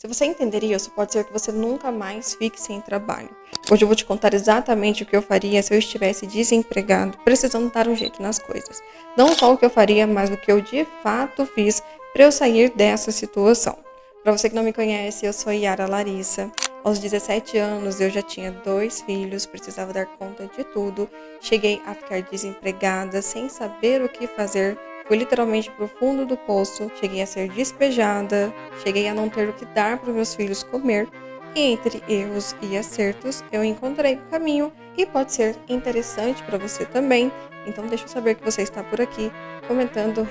Se você entender isso, pode ser que você nunca mais fique sem trabalho. Hoje eu vou te contar exatamente o que eu faria se eu estivesse desempregado, precisando dar um jeito nas coisas. Não só o que eu faria, mas o que eu de fato fiz para eu sair dessa situação. Para você que não me conhece, eu sou Yara Larissa. Aos 17 anos eu já tinha 2 filhos, precisava dar conta de tudo. Cheguei a ficar desempregada, sem saber o que fazer. Fui literalmente para o fundo do poço, cheguei a ser despejada, cheguei a não ter o que dar para os meus filhos comer. E entre erros e acertos, eu encontrei o caminho e pode ser interessante para você também. Então deixa eu saber que você está por aqui, comentando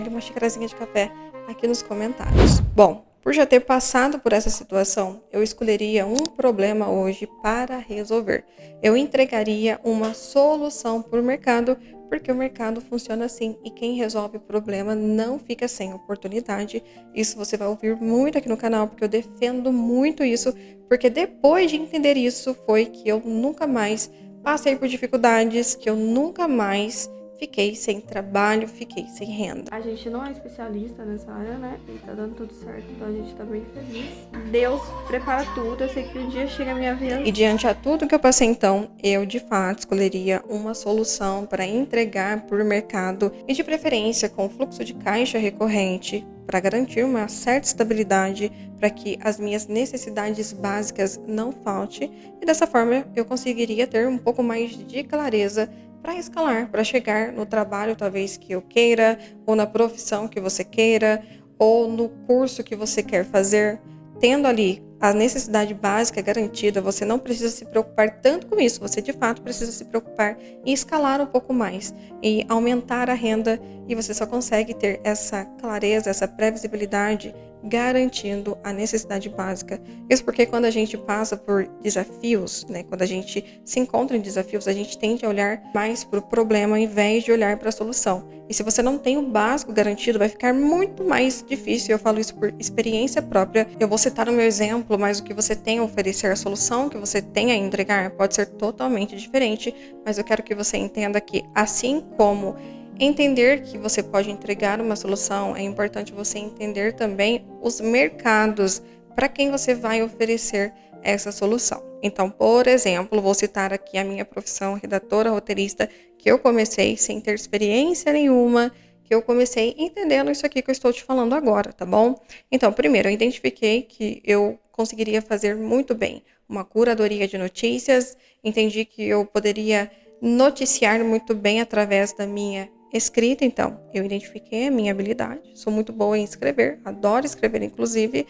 #uma xicarazinha de café aqui nos comentários. Bom, por já ter passado por essa situação, eu escolheria um problema hoje para resolver. Eu entregaria uma solução para o mercado, porque o mercado funciona assim e quem resolve o problema não fica sem oportunidade. Isso você vai ouvir muito aqui no canal, porque eu defendo muito isso, porque depois de entender isso foi que eu nunca mais passei por dificuldades, que eu nunca mais fiquei sem trabalho, fiquei sem renda. A gente não é especialista nessa área, né? E tá dando tudo certo, então a gente tá bem feliz. Deus prepara tudo, eu sei que um dia chega a minha vez. E diante a tudo que eu passei então, eu de fato escolheria uma solução para entregar por mercado e de preferência com fluxo de caixa recorrente para garantir uma certa estabilidade para que as minhas necessidades básicas não faltem e dessa forma eu conseguiria ter um pouco mais de clareza para escalar, para chegar no trabalho talvez que eu queira, ou na profissão que você queira, ou no curso que você quer fazer. Tendo ali a necessidade básica garantida, você não precisa se preocupar tanto com isso, você de fato precisa se preocupar em escalar um pouco mais, em aumentar a renda, e você só consegue ter essa clareza, essa previsibilidade garantindo a necessidade básica. Isso porque quando a gente passa por desafios, né, quando a gente se encontra em desafios, a gente tende a olhar mais para o problema ao invés de olhar para a solução. E se você não tem o básico garantido, vai ficar muito mais difícil. Eu falo isso por experiência própria. Eu vou citar o meu exemplo, mas o que você tem a oferecer, a solução que você tem a entregar pode ser totalmente diferente, mas eu quero que você entenda que, assim como entender que você pode entregar uma solução, é importante você entender também os mercados para quem você vai oferecer essa solução. Então, por exemplo, vou citar aqui a minha profissão, redatora, roteirista, que eu comecei sem ter experiência nenhuma, que eu comecei entendendo isso aqui que eu estou te falando agora, tá bom? Então, primeiro, eu identifiquei que eu conseguiria fazer muito bem uma curadoria de notícias, entendi que eu poderia noticiar muito bem através da minha escrita, então eu identifiquei a minha habilidade, sou muito boa em escrever, adoro escrever inclusive,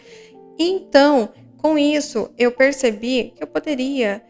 e então com isso eu percebi que eu poderia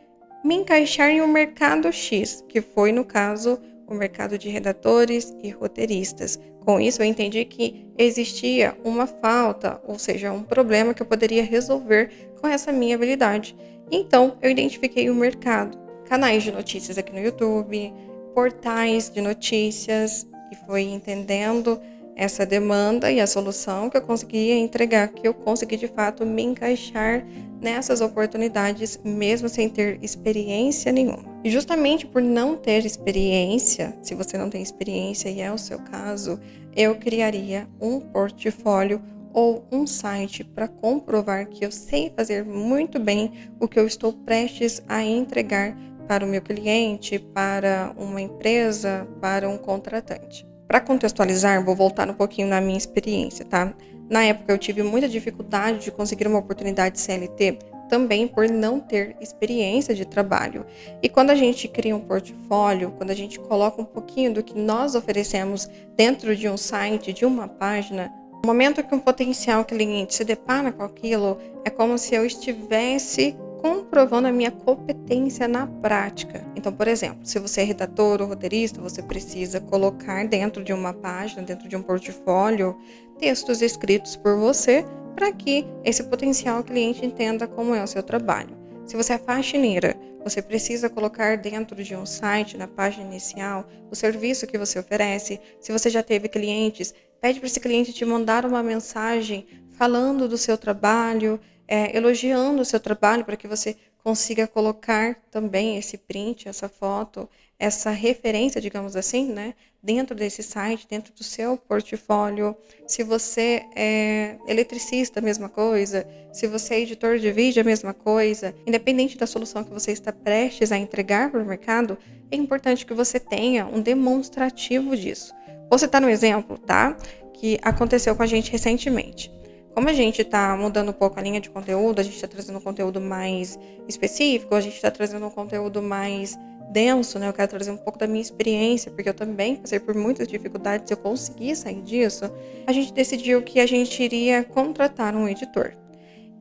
me encaixar em um mercado X, que foi no caso o mercado de redatores e roteiristas. Com isso eu entendi que existia uma falta, ou seja, um problema que eu poderia resolver com essa minha habilidade. Então eu identifiquei o mercado, canais de notícias aqui no YouTube, portais de notícias, e foi entendendo essa demanda e a solução que eu conseguia entregar, que eu consegui de fato me encaixar nessas oportunidades, mesmo sem ter experiência nenhuma. E justamente por não ter experiência, se você não tem experiência e é o seu caso, eu criaria um portfólio ou um site para comprovar que eu sei fazer muito bem o que eu estou prestes a entregar para o meu cliente, para uma empresa, para um contratante. Para contextualizar, vou voltar um pouquinho na minha experiência, tá? Na época eu tive muita dificuldade de conseguir uma oportunidade CLT, também por não ter experiência de trabalho. E quando a gente cria um portfólio, quando a gente coloca um pouquinho do que nós oferecemos dentro de um site, de uma página, no momento que um potencial cliente se depara com aquilo, é como se eu estivesse comprovando a minha competência na prática. Então, por exemplo, se você é redator ou roteirista, você precisa colocar dentro de uma página, dentro de um portfólio, textos escritos por você para que esse potencial cliente entenda como é o seu trabalho. Se você é faxineira, você precisa colocar dentro de um site, na página inicial, o serviço que você oferece. Se você já teve clientes, pede para esse cliente te mandar uma mensagem falando do seu trabalho, elogiando o seu trabalho para que você consiga colocar também esse print, essa foto essa referência, digamos assim, né, dentro desse site, dentro do seu portfólio. Se você é eletricista, a mesma coisa. Se você é editor de vídeo, a mesma coisa. Independente da solução que você está prestes a entregar para o mercado, é importante que você tenha um demonstrativo disso. Vou citar um exemplo, tá? Que aconteceu com a gente recentemente. Como a gente está mudando um pouco a linha de conteúdo, a gente está trazendo um conteúdo mais específico, a gente está trazendo um conteúdo mais denso, né? Eu quero trazer um pouco da minha experiência, porque eu também passei por muitas dificuldades, eu consegui sair disso. A gente decidiu que a gente iria contratar um editor.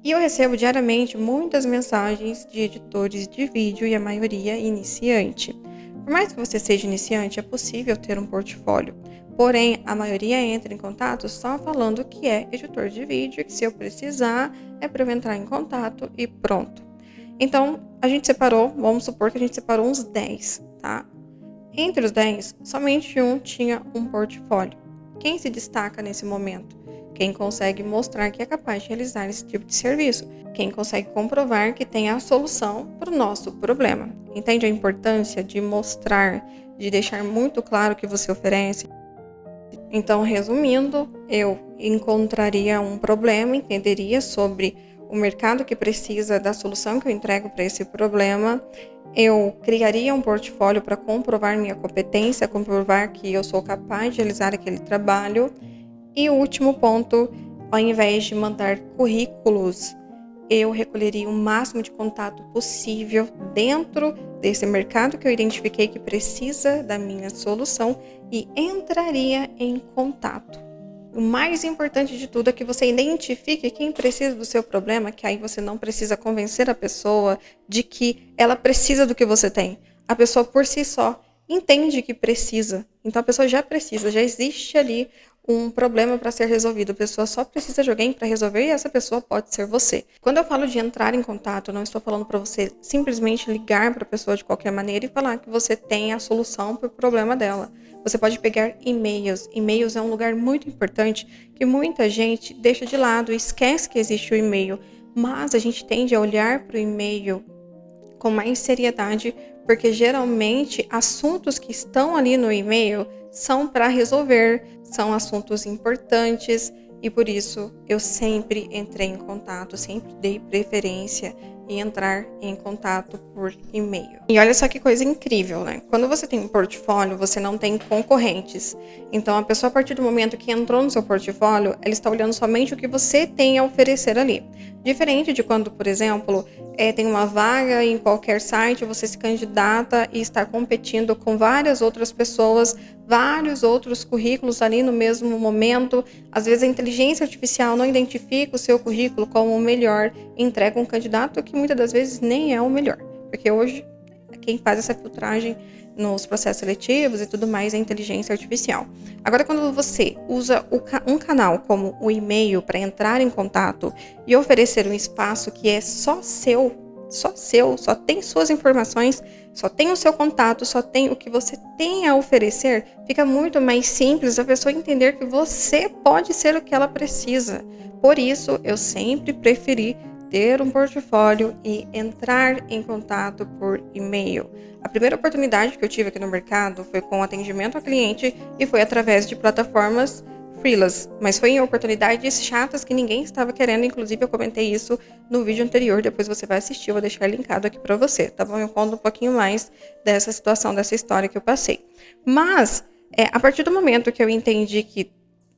E eu recebo diariamente muitas mensagens de editores de vídeo e a maioria iniciante. Por mais que você seja iniciante, é possível ter um portfólio. Porém, a maioria entra em contato só falando que é editor de vídeo e que se eu precisar é para eu entrar em contato e pronto. Então, a gente separou, vamos supor que a gente separou uns 10, tá? Entre os 10, somente um tinha um portfólio. Quem se destaca nesse momento? Quem consegue mostrar que é capaz de realizar esse tipo de serviço. Quem consegue comprovar que tem a solução para o nosso problema. Entende a importância de mostrar, de deixar muito claro o que você oferece? Então, resumindo, eu encontraria um problema, entenderia sobre o mercado que precisa da solução que eu entrego para esse problema. Eu criaria um portfólio para comprovar minha competência, comprovar que eu sou capaz de realizar aquele trabalho. E o último ponto, ao invés de mandar currículos, eu recolheria o máximo de contato possível dentro desse mercado que eu identifiquei que precisa da minha solução e entraria em contato. O mais importante de tudo é que você identifique quem precisa do seu problema, que aí você não precisa convencer a pessoa de que ela precisa do que você tem. A pessoa por si só entende que precisa. Então a pessoa já precisa, já existe ali um problema para ser resolvido. A pessoa só precisa de alguém para resolver e essa pessoa pode ser você. Quando eu falo de entrar em contato, eu não estou falando para você simplesmente ligar para a pessoa de qualquer maneira e falar que você tem a solução para o problema dela. Você pode pegar e-mails. E-mails é um lugar muito importante que muita gente deixa de lado e esquece que existe o e-mail. Mas a gente tende a olhar para o e-mail com mais seriedade, porque geralmente assuntos que estão ali no e-mail são para resolver, são assuntos importantes e por isso eu sempre entrei em contato, sempre dei preferência em entrar em contato por e-mail. E olha só que coisa incrível, né? Quando você tem um portfólio, você não tem concorrentes. Então a pessoa, a partir do momento que entrou no seu portfólio, ela está olhando somente o que você tem a oferecer ali. Diferente de quando, por exemplo, tem uma vaga em qualquer site, você se candidata e está competindo com várias outras pessoas, vários outros currículos ali no mesmo momento. Às vezes a inteligência artificial não identifica o seu currículo como o melhor, entrega um candidato que muitas das vezes nem é o melhor. Porque hoje quem faz essa filtragem nos processos seletivos e tudo mais é a inteligência artificial. Agora, quando você usa um canal como o e-mail para entrar em contato e oferecer um espaço que é só seu, só tem suas informações, só tem o seu contato, só tem o que você tem a oferecer, fica muito mais simples a pessoa entender que você pode ser o que ela precisa. Por isso, eu sempre preferi ter um portfólio e entrar em contato por e-mail. A primeira oportunidade que eu tive aqui no mercado foi com atendimento ao cliente e foi através de plataformas freelance, mas foi em oportunidades chatas que ninguém estava querendo, inclusive eu comentei isso no vídeo anterior, depois você vai assistir, eu vou deixar linkado aqui para você, tá bom? Eu conto um pouquinho mais dessa situação, dessa história que eu passei. Mas, a partir do momento que eu entendi que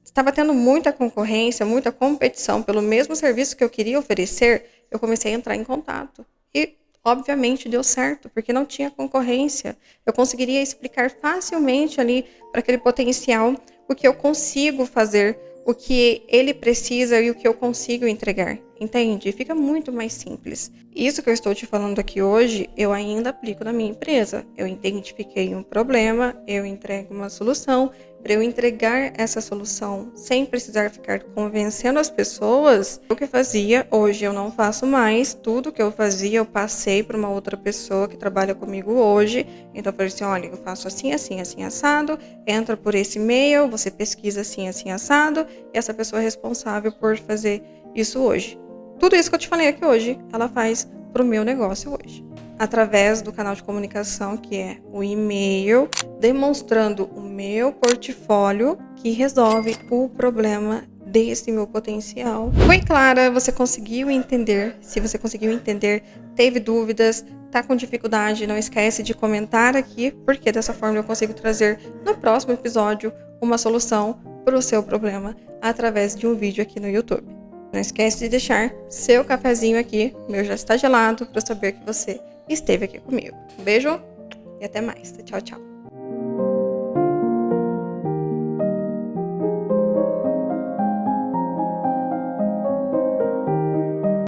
estava tendo muita concorrência, muita competição pelo mesmo serviço que eu queria oferecer, eu comecei a entrar em contato. E, obviamente, deu certo, porque não tinha concorrência. Eu conseguiria explicar facilmente ali para aquele potencial o que eu consigo fazer, o que ele precisa e o que eu consigo entregar. Entende? Fica muito mais simples. Isso que eu estou te falando aqui hoje, eu ainda aplico na minha empresa. Eu identifiquei um problema, eu entrego uma solução. Para eu entregar essa solução sem precisar ficar convencendo as pessoas, o que eu fazia, hoje eu não faço mais. Tudo que eu fazia, eu passei para uma outra pessoa que trabalha comigo hoje. Então eu falei assim, olha, eu faço assim, assim, assim, assado. Entra por esse e-mail, você pesquisa assim, assim, assado. E essa pessoa é responsável por fazer isso hoje. Tudo isso que eu te falei aqui hoje, ela faz pro meu negócio hoje. através do canal de comunicação, que é o e-mail, demonstrando o meu portfólio que resolve o problema desse meu potencial. Foi clara? Você conseguiu entender? Se você conseguiu entender, teve dúvidas, tá com dificuldade, não esquece de comentar aqui, porque dessa forma eu consigo trazer no próximo episódio uma solução para o seu problema através de um vídeo aqui no YouTube. Não esquece de deixar seu cafezinho aqui, o meu já está gelado, para saber que você esteve aqui comigo. Um beijo e até mais. Tchau, tchau.